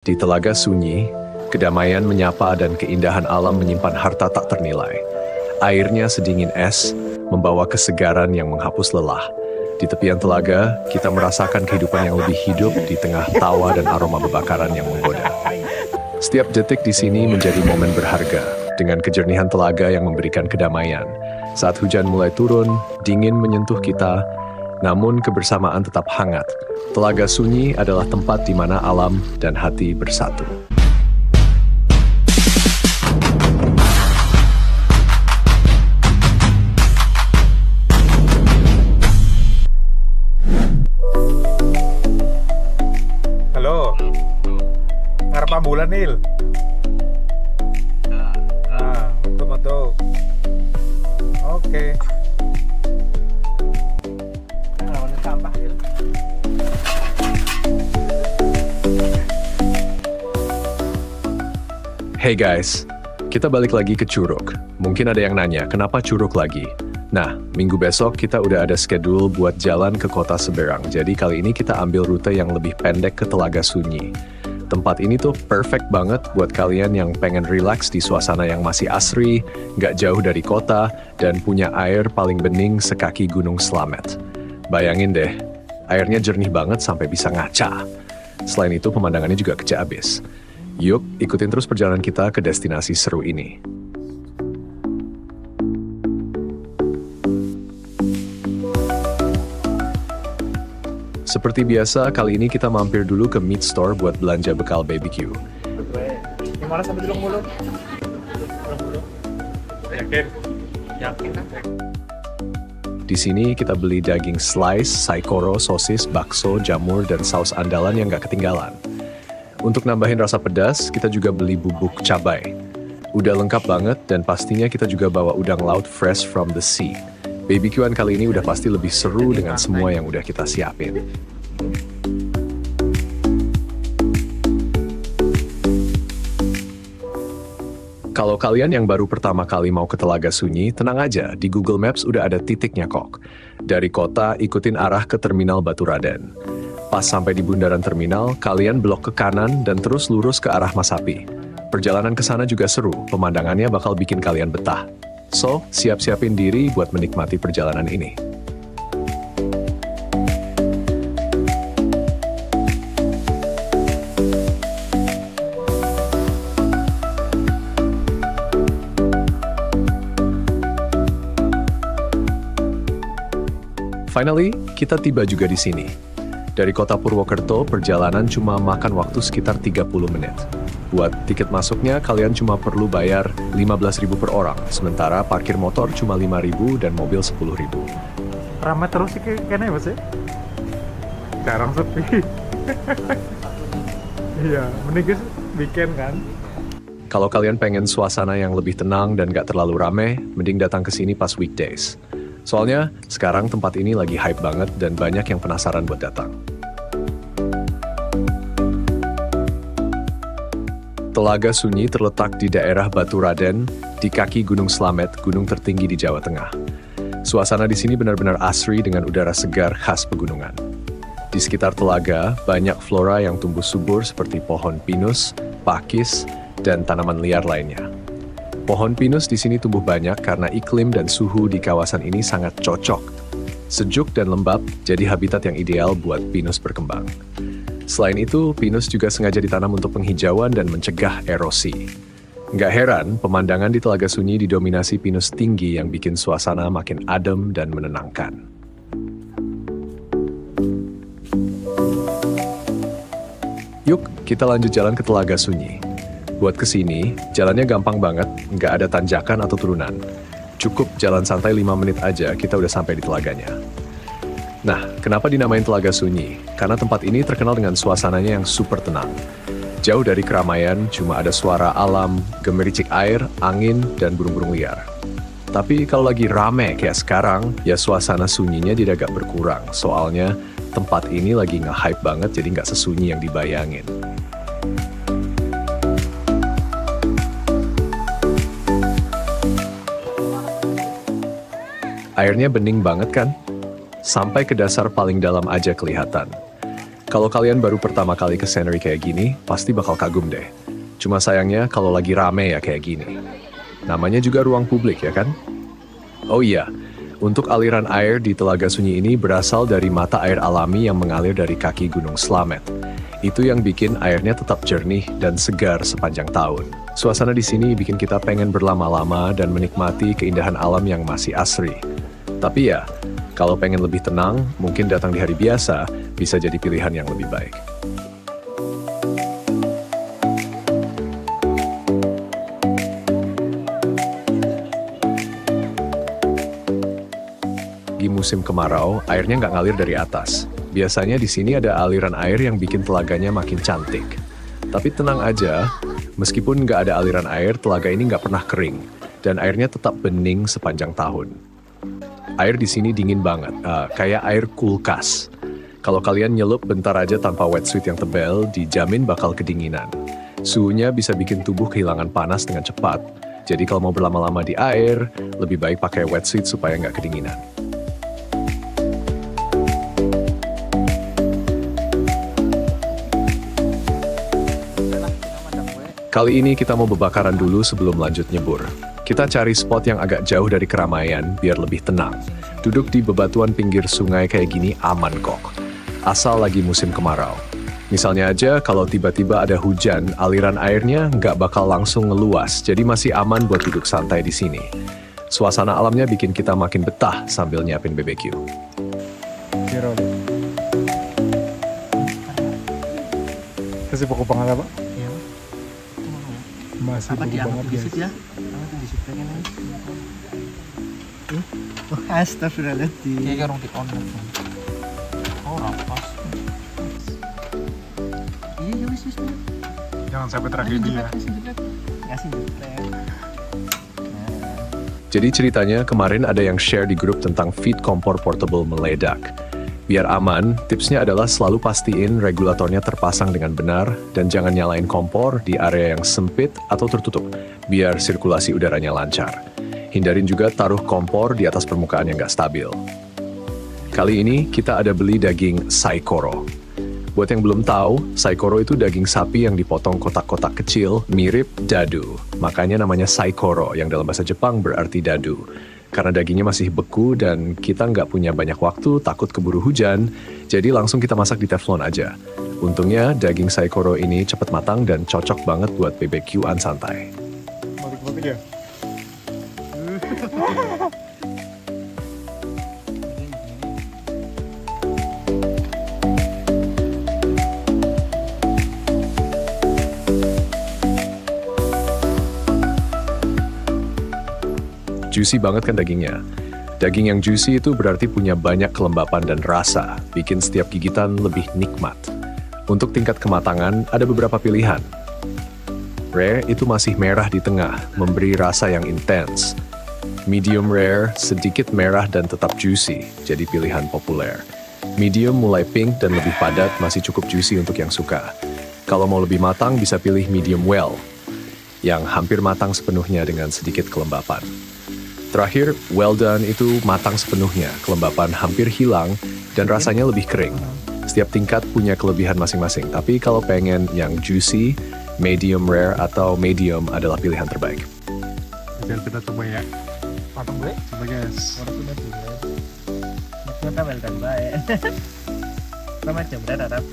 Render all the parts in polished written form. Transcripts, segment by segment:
Di Telaga Sunyi, kedamaian menyapa dan keindahan alam menyimpan harta tak ternilai. Airnya sedingin es, membawa kesegaran yang menghapus lelah. Di tepian telaga, kita merasakan kehidupan yang lebih hidup di tengah tawa dan aroma bebakaran yang menggoda. Setiap detik di sini menjadi momen berharga, dengan kejernihan telaga yang memberikan kedamaian. Saat hujan mulai turun, dingin menyentuh kita, namun kebersamaan tetap hangat. Telaga Sunyi adalah tempat di mana alam dan hati bersatu. Halo, ngarep ambulan Nil. Betul. Oke. Hey guys, kita balik lagi ke Curug. Mungkin ada yang nanya, kenapa Curug lagi? Nah, minggu besok kita udah ada schedule buat jalan ke kota Seberang. Jadi kali ini kita ambil rute yang lebih pendek ke Telaga Sunyi. Tempat ini tuh perfect banget buat kalian yang pengen relax di suasana yang masih asri, nggak jauh dari kota, dan punya air paling bening sekaki Gunung Slamet. Bayangin deh, airnya jernih banget sampai bisa ngaca. Selain itu pemandangannya juga kece abis. Yuk, ikutin terus perjalanan kita ke destinasi seru ini. Seperti biasa, kali ini kita mampir dulu ke meat store buat belanja bekal BBQ. Gimana sampai dulu mulu? Yakin? Yakin. Di sini kita beli daging slice, saikoro, sosis, bakso, jamur, dan saus andalan yang nggak ketinggalan. Untuk nambahin rasa pedas, kita juga beli bubuk cabai. Udah lengkap banget dan pastinya kita juga bawa udang laut fresh from the sea. BBQ-an kali ini udah pasti lebih seru dengan semua yang udah kita siapin. Kalau kalian yang baru pertama kali mau ke Telaga Sunyi, tenang aja, di Google Maps udah ada titiknya kok. Dari kota, ikutin arah ke Terminal Baturaden. Pas sampai di bundaran terminal, kalian belok ke kanan dan terus lurus ke arah Masapi. Perjalanan ke sana juga seru, pemandangannya bakal bikin kalian betah. So, siap-siapin diri buat menikmati perjalanan ini. Finally, kita tiba juga di sini. Dari kota Purwokerto, perjalanan cuma makan waktu sekitar 30 menit. Buat tiket masuknya, kalian cuma perlu bayar 15.000 per orang, sementara parkir motor cuma 5.000 dan mobil 10.000. Ramai terus sih kayaknya Mas ya? Jarang sepi. Iya, mending weekend kan? Kalau kalian pengen suasana yang lebih tenang dan gak terlalu rame, mending datang ke sini pas weekdays. Soalnya, sekarang tempat ini lagi hype banget dan banyak yang penasaran buat datang. Telaga Sunyi terletak di daerah Baturaden, di kaki Gunung Slamet, gunung tertinggi di Jawa Tengah. Suasana di sini benar-benar asri dengan udara segar khas pegunungan. Di sekitar telaga, banyak flora yang tumbuh subur seperti pohon pinus, pakis, dan tanaman liar lainnya. Pohon pinus di sini tumbuh banyak karena iklim dan suhu di kawasan ini sangat cocok. Sejuk dan lembab jadi habitat yang ideal buat pinus berkembang. Selain itu, pinus juga sengaja ditanam untuk penghijauan dan mencegah erosi. Nggak heran, pemandangan di Telaga Sunyi didominasi pinus tinggi yang bikin suasana makin adem dan menenangkan. Yuk, kita lanjut jalan ke Telaga Sunyi. Buat kesini, jalannya gampang banget, nggak ada tanjakan atau turunan. Cukup jalan santai 5 menit aja, kita udah sampai di telaganya. Nah, kenapa dinamain Telaga Sunyi? Karena tempat ini terkenal dengan suasananya yang super tenang. Jauh dari keramaian, cuma ada suara alam, gemericik air, angin, dan burung-burung liar. Tapi kalau lagi rame kayak sekarang, ya suasana sunyinya jadi agak berkurang. Soalnya, tempat ini lagi nge-hype banget, jadi nggak sesunyi yang dibayangin. Airnya bening banget kan? Sampai ke dasar paling dalam aja kelihatan. Kalau kalian baru pertama kali ke scenery kayak gini, pasti bakal kagum deh. Cuma sayangnya kalau lagi rame ya kayak gini. Namanya juga ruang publik ya kan? Oh iya, untuk aliran air di Telaga Sunyi ini berasal dari mata air alami yang mengalir dari kaki Gunung Slamet. Itu yang bikin airnya tetap jernih dan segar sepanjang tahun. Suasana di sini bikin kita pengen berlama-lama dan menikmati keindahan alam yang masih asri. Tapi ya, kalau pengen lebih tenang, mungkin datang di hari biasa bisa jadi pilihan yang lebih baik. Di musim kemarau, airnya nggak ngalir dari atas. Biasanya di sini ada aliran air yang bikin telaganya makin cantik. Tapi tenang aja, meskipun nggak ada aliran air, telaga ini nggak pernah kering, dan airnya tetap bening sepanjang tahun. Air di sini dingin banget, kayak air kulkas. Kalau kalian nyelup bentar aja tanpa wetsuit yang tebal, dijamin bakal kedinginan. Suhunya bisa bikin tubuh kehilangan panas dengan cepat. Jadi kalau mau berlama-lama di air, lebih baik pakai wetsuit supaya nggak kedinginan. Kali ini kita mau bebakaran dulu sebelum lanjut nyebur. Kita cari spot yang agak jauh dari keramaian biar lebih tenang. Duduk di bebatuan pinggir sungai kayak gini aman kok. Asal lagi musim kemarau. Misalnya aja kalau tiba-tiba ada hujan, aliran airnya nggak bakal langsung ngeluas, jadi masih aman buat duduk santai di sini. Suasana alamnya bikin kita makin betah sambil nyiapin BBQ. Kasih pokok banget Pak? Iya. Masih Apa pokok banget guys. ya? Apa di situ kan? Oh, astagfirullahaladzim. Kayak orang di konek. Oh, rapas. Iya, wis. Jangan sampai tragedi ya. Kasih jepret. Jadi ceritanya kemarin ada yang share di grup tentang feed kompor portable meledak. Biar aman, tipsnya adalah selalu pastiin regulatornya terpasang dengan benar dan jangan nyalain kompor di area yang sempit atau tertutup, biar sirkulasi udaranya lancar. Hindarin juga taruh kompor di atas permukaan yang nggak stabil. Kali ini kita ada beli daging saikoro. Buat yang belum tahu, saikoro itu daging sapi yang dipotong kotak-kotak kecil mirip dadu. Makanya namanya saikoro yang dalam bahasa Jepang berarti dadu. Karena dagingnya masih beku dan kita nggak punya banyak waktu, takut keburu hujan, jadi langsung kita masak di teflon aja. Untungnya daging saikoro ini cepat matang dan cocok banget buat BBQ-an santai. Balik-balik ya? Juicy banget kan dagingnya. Daging yang juicy itu berarti punya banyak kelembapan dan rasa, bikin setiap gigitan lebih nikmat. Untuk tingkat kematangan, ada beberapa pilihan. Rare itu masih merah di tengah, memberi rasa yang intens. Medium rare, sedikit merah dan tetap juicy, jadi pilihan populer. Medium mulai pink dan lebih padat, masih cukup juicy untuk yang suka. Kalau mau lebih matang, bisa pilih medium well, yang hampir matang sepenuhnya dengan sedikit kelembapan. Terakhir, well done itu matang sepenuhnya, kelembapan hampir hilang, dan rasanya lebih kering. Setiap tingkat punya kelebihan masing-masing, tapi kalau pengen yang juicy, medium rare atau medium adalah pilihan terbaik. Jadi kita coba ya. Potong gue? Coba guys. Orang punya dua. Maksudnya well done baik. Sama jam berapa, Rap?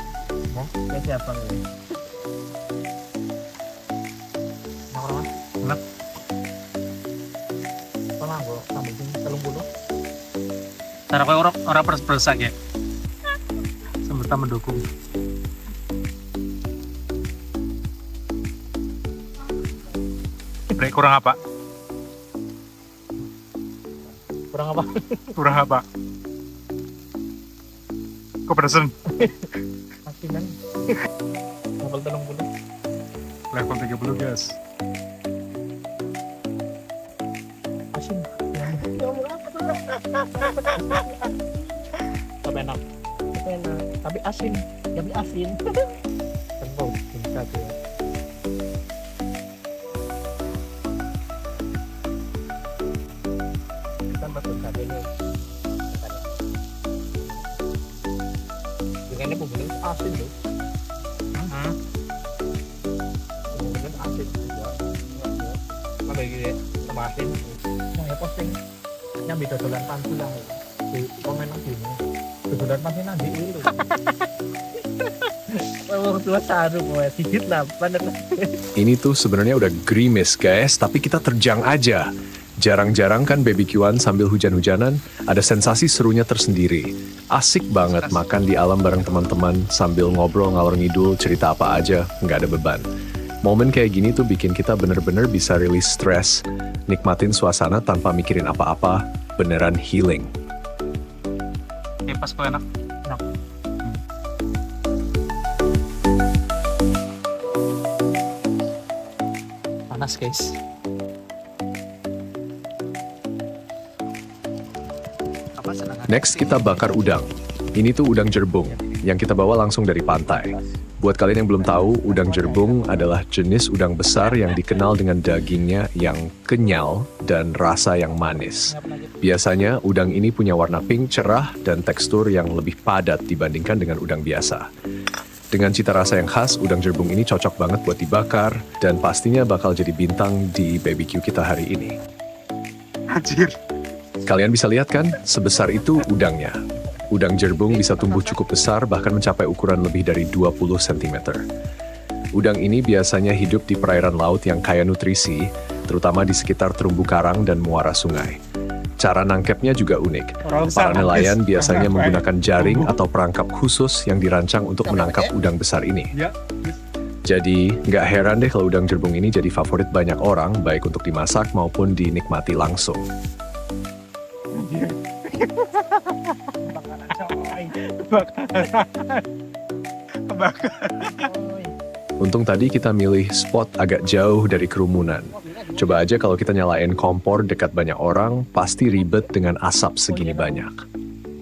Mau? Kayak siapa gue? Enak. Pernah gue sambil telung bulu. Cara kayak orang peres-peresak ya. Semesta mendukung. Break kurang apa? Kurang apa? Kurang apa? Kok pedesan? Asinan. Level telung bulu. Level 30 guys. Asin. Tapi enak. Tapi enak. Tapi asin. Tapi asin. Kan bau bisa tuh ya. Kan patut katanya. Dengannya bumbunya asin. asin tuh. Bener asin juga. Apa gitu ya? Sama asin. Mau ya posting. Nyambi dodolan panci lah. Di komen nanti ini. Dodolan panci nanti itu. Mau tua saru mau sedikit lah, bener. Ini tuh sebenarnya udah gerimis guys, tapi kita terjang aja. Jarang-jarang kan BBQ-an sambil hujan-hujanan, ada sensasi serunya tersendiri. Asik banget makan di alam bareng teman-teman sambil ngobrol ngalor ngidul cerita apa aja, nggak ada beban. Momen kayak gini tuh bikin kita bener-bener bisa rilis stres, nikmatin suasana tanpa mikirin apa-apa, beneran healing. Pas kok enak. Panas guys. Next kita bakar udang. Ini tuh udang jerbung yang kita bawa langsung dari pantai. Buat kalian yang belum tahu, udang jerbung adalah jenis udang besar yang dikenal dengan dagingnya yang kenyal dan rasa yang manis. Biasanya udang ini punya warna pink cerah dan tekstur yang lebih padat dibandingkan dengan udang biasa. Dengan cita rasa yang khas, udang jerbung ini cocok banget buat dibakar dan pastinya bakal jadi bintang di BBQ kita hari ini. Anjir. Kalian bisa lihat kan, sebesar itu udangnya. Udang jerbung bisa tumbuh cukup besar bahkan mencapai ukuran lebih dari 20 cm. Udang ini biasanya hidup di perairan laut yang kaya nutrisi, terutama di sekitar terumbu karang dan muara sungai. Cara nangkepnya juga unik. Para nelayan biasanya menggunakan jaring atau perangkap khusus yang dirancang untuk menangkap udang besar ini. Jadi, nggak heran deh kalau udang jerbung ini jadi favorit banyak orang, baik untuk dimasak maupun dinikmati langsung. Untung tadi kita milih spot agak jauh dari kerumunan. Coba aja kalau kita nyalain kompor dekat banyak orang, pasti ribet dengan asap segini banyak.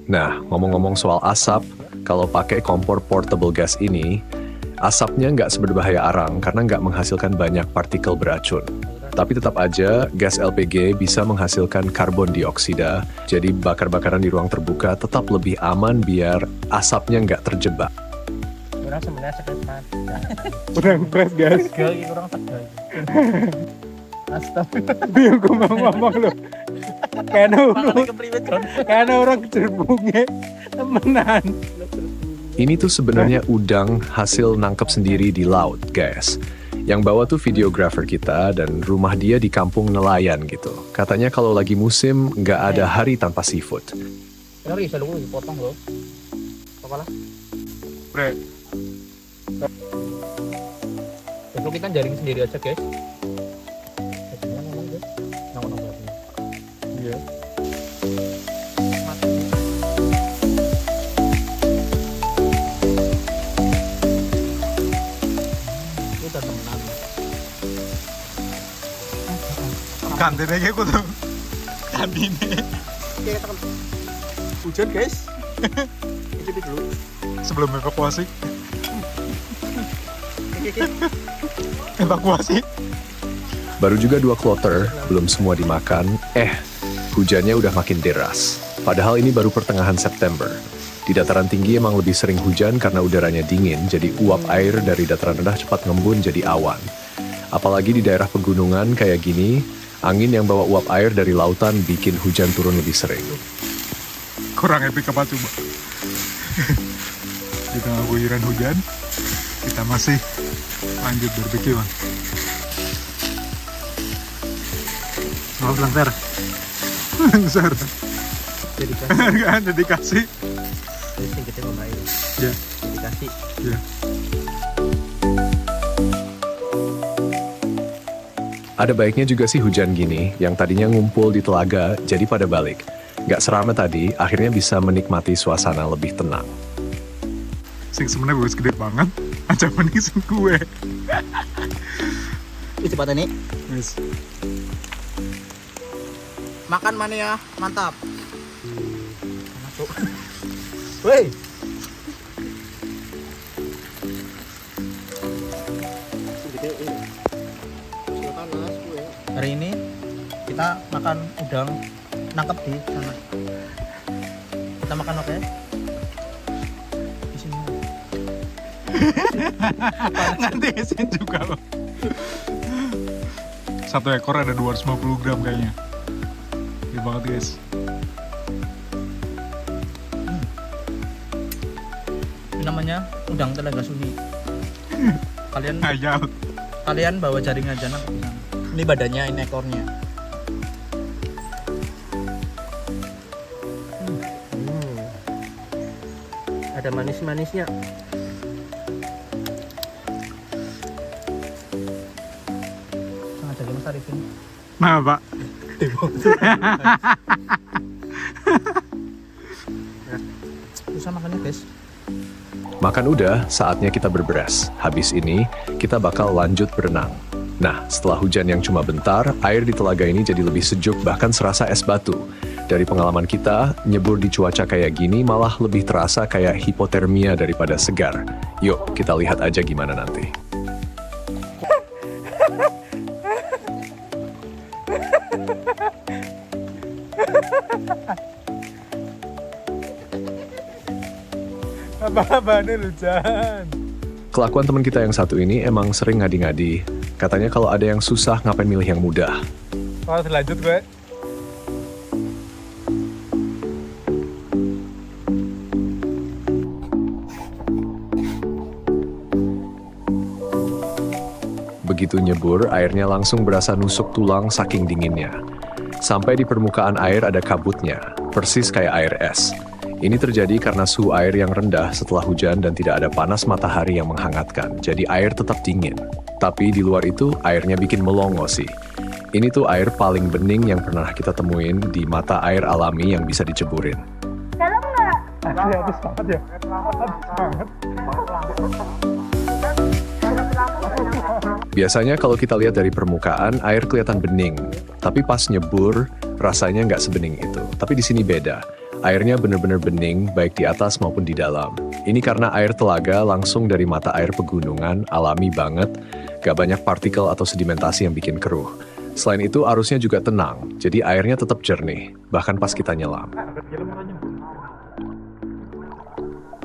Nah, ngomong-ngomong soal asap, kalau pakai kompor portable gas ini, asapnya nggak seberbahaya arang karena nggak menghasilkan banyak partikel beracun. Tapi tetap aja, gas LPG bisa menghasilkan karbon dioksida, jadi bakar-bakaran di ruang terbuka tetap lebih aman biar asapnya nggak terjebak. Kurang sebenarnya sekret mati. Kurang press guys. Tegal, kurang tegal. Astagfirullah. Biar gue mau ngomong lo. Karena orang jerbungnya temenan. Ini tuh sebenarnya udang hasil nangkep sendiri di laut, guys. Yang bawa tuh videographer kita dan rumah dia di kampung nelayan gitu. Katanya kalau lagi musim nggak ada hari tanpa seafood. Ngeri, saya lu dipotong loh. Apa lah? Bre. Besok kita jaring sendiri aja guys. Iya. Kantin aja aku tuh. Kantin. Hujan guys. Itu dulu. Sebelum evakuasi. Evakuasi. Baru juga 2 kloter, belum semua dimakan. Hujannya udah makin deras. Padahal ini baru pertengahan September. Di dataran tinggi emang lebih sering hujan karena udaranya dingin, jadi uap air dari dataran rendah cepat ngembun jadi awan. Apalagi di daerah pegunungan kayak gini, angin yang bawa uap air dari lautan bikin hujan turun lebih sering. Kurang epic apa coba? Di tengah guyuran hujan, kita masih lanjut barbecue, man. Maaf langgar. Langgar. Dedikasi. Jadi kita membaik. Ya. Dedikasi. Ya. Ada baiknya juga sih hujan gini, yang tadinya ngumpul di telaga, jadi pada balik. Nggak serame tadi, akhirnya bisa menikmati suasana lebih tenang. Sing sebenarnya gue gede banget, aja mending sing gue. Ini cepat ini. Yes. Makan mana ya, mantap. Masuk. Woi. Hari ini kita makan udang nangkep di sana. Kita makan apa ya? Di sini. Nanti esen juga loh. Satu ekor ada 250 gram kayaknya. Gede banget guys. Ini namanya udang Telaga Sunyi. Ngayal. Kalian bawa jaring aja nak. Ini badannya, ini ekornya. Ada manis-manisnya. Sengaja Mas Arifin. Nah pak. Susah makannya guys. Makan udah, saatnya kita berberes. Habis ini, kita bakal lanjut berenang. Nah, setelah hujan yang cuma bentar, air di telaga ini jadi lebih sejuk, bahkan serasa es batu. Dari pengalaman kita, nyebur di cuaca kayak gini malah lebih terasa kayak hipotermia daripada segar. Yuk, kita lihat aja gimana nanti. Apa-apaan hujan. Kelakuan teman kita yang satu ini emang sering ngadi-ngadi. Katanya kalau ada yang susah, ngapain milih yang mudah. Oh, lanjut gue. Begitu nyebur, airnya langsung berasa nusuk tulang saking dinginnya. Sampai di permukaan air ada kabutnya, persis kayak air es. Ini terjadi karena suhu air yang rendah setelah hujan dan tidak ada panas matahari yang menghangatkan, jadi air tetap dingin. Tapi di luar itu, airnya bikin melongo sih. Ini tuh air paling bening yang pernah kita temuin di mata air alami yang bisa diceburin. Dalam nggak? Habis banget ya. Habis banget. Biasanya kalau kita lihat dari permukaan, air kelihatan bening. Tapi pas nyebur, rasanya nggak sebening itu. Tapi di sini beda. Airnya bener-bener bening, baik di atas maupun di dalam. Ini karena air telaga langsung dari mata air pegunungan, alami banget, gak banyak partikel atau sedimentasi yang bikin keruh. Selain itu, arusnya juga tenang, jadi airnya tetap jernih, bahkan pas kita nyelam.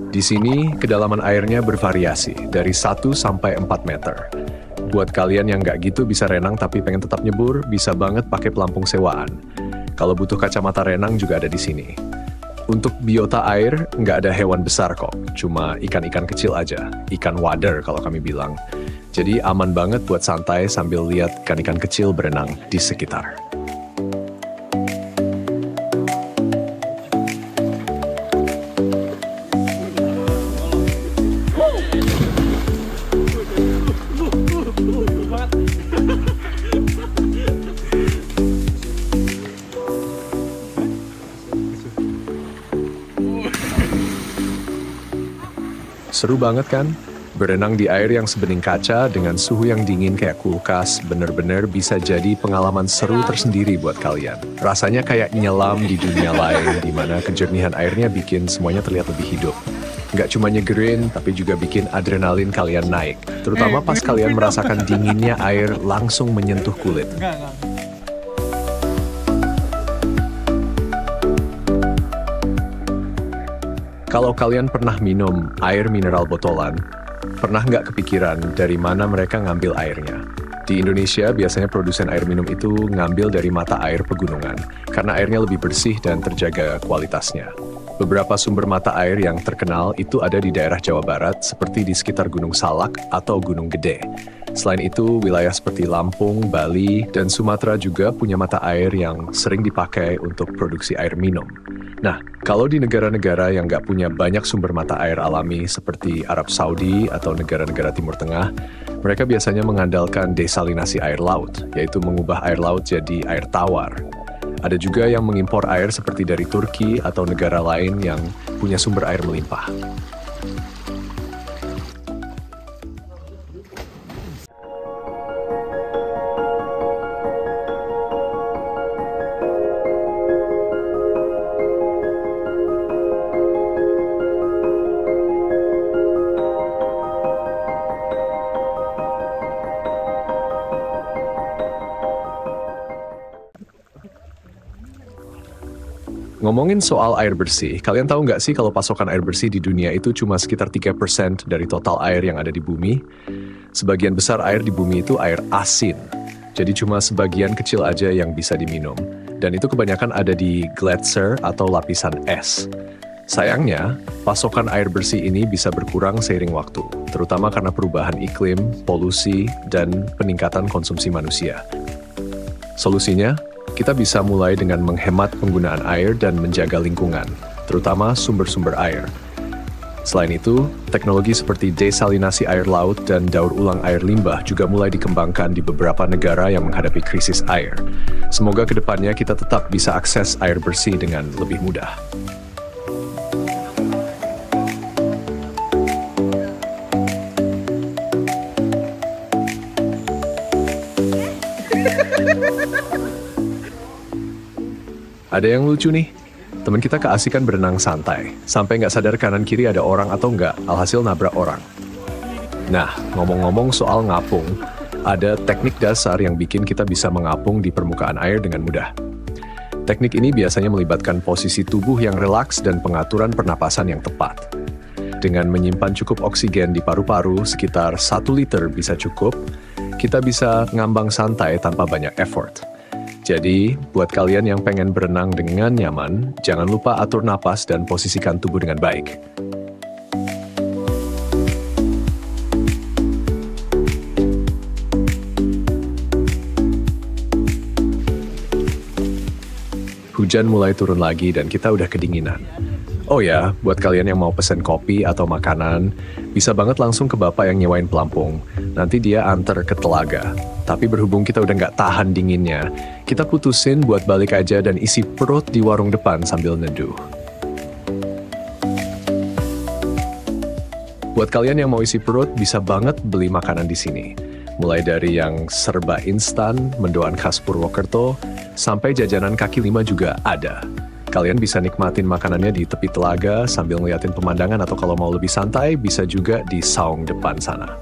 Di sini, kedalaman airnya bervariasi, dari 1 sampai 4 meter. Buat kalian yang nggak gitu bisa renang tapi pengen tetap nyebur, bisa banget pakai pelampung sewaan. Kalau butuh kacamata renang juga ada di sini. Untuk biota air, nggak ada hewan besar kok, cuma ikan-ikan kecil aja, ikan wader kalau kami bilang. Jadi aman banget buat santai sambil lihat ikan-ikan kecil berenang di sekitar. Seru banget kan? Berenang di air yang sebening kaca dengan suhu yang dingin kayak kulkas bener-bener bisa jadi pengalaman seru tersendiri buat kalian. Rasanya kayak nyelam di dunia lain di mana kejernihan airnya bikin semuanya terlihat lebih hidup. Nggak cuma nyegerin, tapi juga bikin adrenalin kalian naik. Terutama pas kalian merasakan dinginnya air langsung menyentuh kulit. Kalau kalian pernah minum air mineral botolan, pernah nggak kepikiran dari mana mereka ngambil airnya? Di Indonesia, biasanya produsen air minum itu ngambil dari mata air pegunungan, karena airnya lebih bersih dan terjaga kualitasnya. Beberapa sumber mata air yang terkenal itu ada di daerah Jawa Barat, seperti di sekitar Gunung Salak atau Gunung Gede. Selain itu, wilayah seperti Lampung, Bali, dan Sumatera juga punya mata air yang sering dipakai untuk produksi air minum. Nah, kalau di negara-negara yang nggak punya banyak sumber mata air alami seperti Arab Saudi atau negara-negara Timur Tengah, mereka biasanya mengandalkan desalinasi air laut, yaitu mengubah air laut jadi air tawar. Ada juga yang mengimpor air seperti dari Turki atau negara lain yang punya sumber air melimpah. Ngomongin soal air bersih, kalian tahu nggak sih kalau pasokan air bersih di dunia itu cuma sekitar 3% dari total air yang ada di bumi? Sebagian besar air di bumi itu air asin, jadi cuma sebagian kecil aja yang bisa diminum. Dan itu kebanyakan ada di gletser atau lapisan es. Sayangnya, pasokan air bersih ini bisa berkurang seiring waktu, terutama karena perubahan iklim, polusi, dan peningkatan konsumsi manusia. Solusinya, kita bisa mulai dengan menghemat penggunaan air dan menjaga lingkungan, terutama sumber-sumber air. Selain itu, teknologi seperti desalinasi air laut dan daur ulang air limbah juga mulai dikembangkan di beberapa negara yang menghadapi krisis air. Semoga kedepannya kita tetap bisa akses air bersih dengan lebih mudah. Ada yang lucu nih, teman kita keasikan berenang santai, sampai nggak sadar kanan kiri ada orang atau nggak, alhasil nabrak orang. Nah, ngomong-ngomong soal ngapung, ada teknik dasar yang bikin kita bisa mengapung di permukaan air dengan mudah. Teknik ini biasanya melibatkan posisi tubuh yang rilaks dan pengaturan pernapasan yang tepat. Dengan menyimpan cukup oksigen di paru-paru, sekitar 1 liter bisa cukup, kita bisa ngambang santai tanpa banyak effort. Jadi, buat kalian yang pengen berenang dengan nyaman, jangan lupa atur napas dan posisikan tubuh dengan baik. Hujan mulai turun lagi dan kita udah kedinginan. Oh ya, buat kalian yang mau pesen kopi atau makanan, bisa banget langsung ke bapak yang nyewain pelampung. Nanti dia antar ke telaga. Tapi berhubung kita udah nggak tahan dinginnya, kita putusin buat balik aja dan isi perut di warung depan sambil neduh. Buat kalian yang mau isi perut, bisa banget beli makanan di sini. Mulai dari yang serba instan, mendoan khas Purwokerto, sampai jajanan kaki lima juga ada. Kalian bisa nikmatin makanannya di tepi telaga sambil ngeliatin pemandangan, atau kalau mau lebih santai, bisa juga di saung depan sana.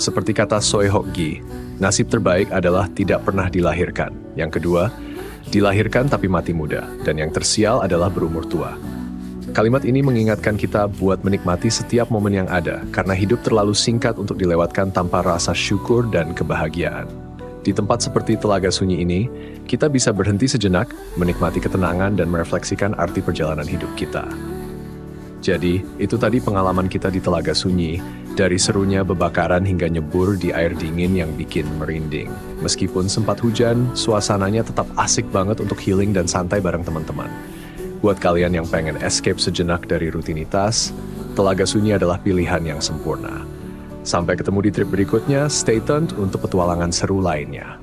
Seperti kata Choi Hok-gi, nasib terbaik adalah tidak pernah dilahirkan. Yang kedua, dilahirkan tapi mati muda. Dan yang tersial adalah berumur tua. Kalimat ini mengingatkan kita buat menikmati setiap momen yang ada, karena hidup terlalu singkat untuk dilewatkan tanpa rasa syukur dan kebahagiaan. Di tempat seperti Telaga Sunyi ini, kita bisa berhenti sejenak, menikmati ketenangan dan merefleksikan arti perjalanan hidup kita. Jadi, itu tadi pengalaman kita di Telaga Sunyi, dari serunya bebakaran hingga nyebur di air dingin yang bikin merinding. Meskipun sempat hujan, suasananya tetap asik banget untuk healing dan santai bareng teman-teman. Buat kalian yang pengen escape sejenak dari rutinitas, Telaga Sunyi adalah pilihan yang sempurna. Sampai ketemu di trip berikutnya, stay tuned untuk petualangan seru lainnya.